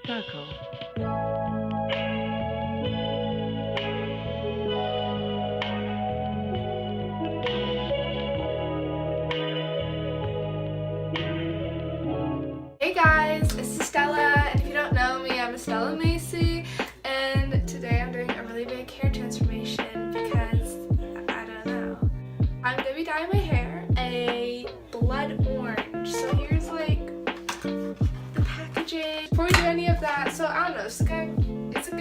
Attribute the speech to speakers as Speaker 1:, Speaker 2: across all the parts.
Speaker 1: circle,
Speaker 2: Hey guys, this is Stella, and if you don't know me, I'm Stella Macy, and today I'm doing a really big hair transformation because, I don't know, I'm going to be dyeing my hair a blood orange. So here's like the packaging. Before we do any of that, so I don't know, it's going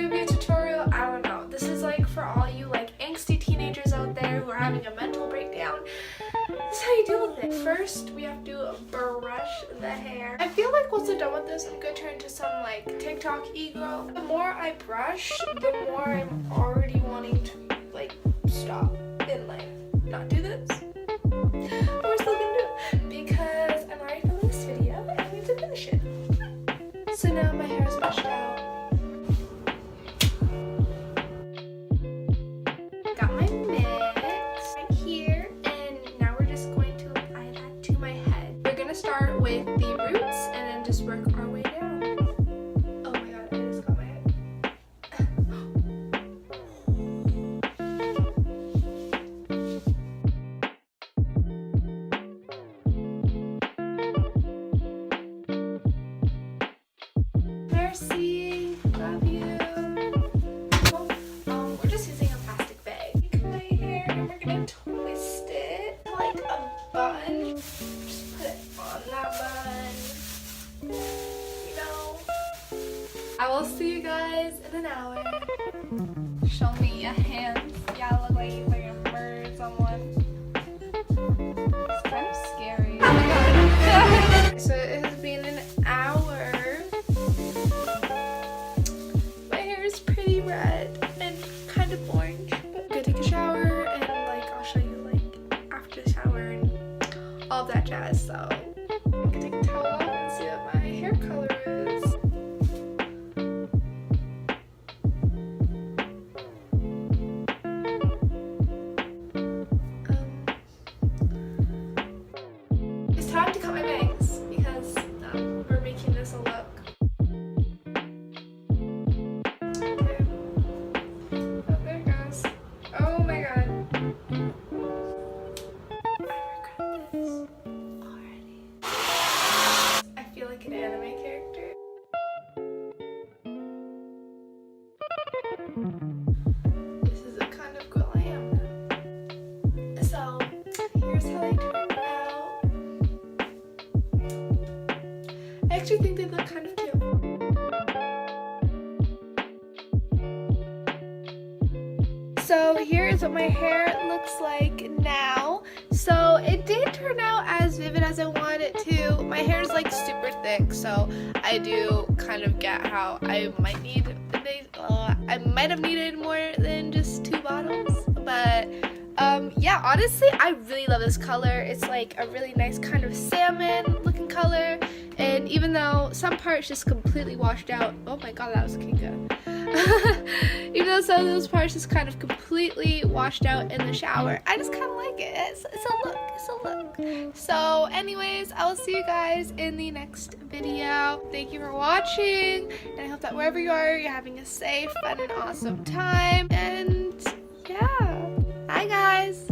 Speaker 2: to be a tutorial, I don't know. This is like for all you like angsty teenagers out there who are having a mental breakdown. This is how you deal with it. First, we have to brush the hair. I feel like once I'm done with this, I'm gonna turn into some like TikTok e-girl. The more I brush, the more I'm already wanting to like stop and like not do this. But we're still gonna do it because I'm already filming this video and I need to finish it. So now my hair is brushed out. Got my mix right here. Start with the roots and then just work our way down. Oh my god, I just got my head. Mercy, love you. Well, we're just using a plastic bag. Take my hair and we're gonna twist it like a bun. On that bun, you know. I will see you guys in an hour. Show me your hands. Y'all look like you're looking birds on one. It's kind of scary. Oh my god. So it has been an hour. My hair is pretty red and kind of orange. But I'm gonna take a shower and like I'll show you like after the shower and all of that jazz. So I'm gonna take a towel off and see what my hair color is. It's time to cut my bangs because we're making this a look. Okay. Oh, there it goes. Oh my god. I regret this already. I feel like an anime character. This is the kind of girl I am now. So, here's how they turn out. I actually think they look kind of cute. So here is what my hair looks like now. So it did turn out as vivid as I wanted it to. My hair is like super thick, so I do kind of get how I might need I might have needed more than just 2 bottles, but yeah, honestly I really love this color. It's like a really nice kind of salmon looking color, and even though some parts just completely washed out, oh my god, that was Kinga. Even though some of those parts just kind of completely washed out in the shower, I just kind of like it. It's a look. It's a look. So anyways, I will see you guys in the next video. Thank you for watching, and I hope that wherever you are, you're having a safe, fun, and awesome time. And yeah, bye guys.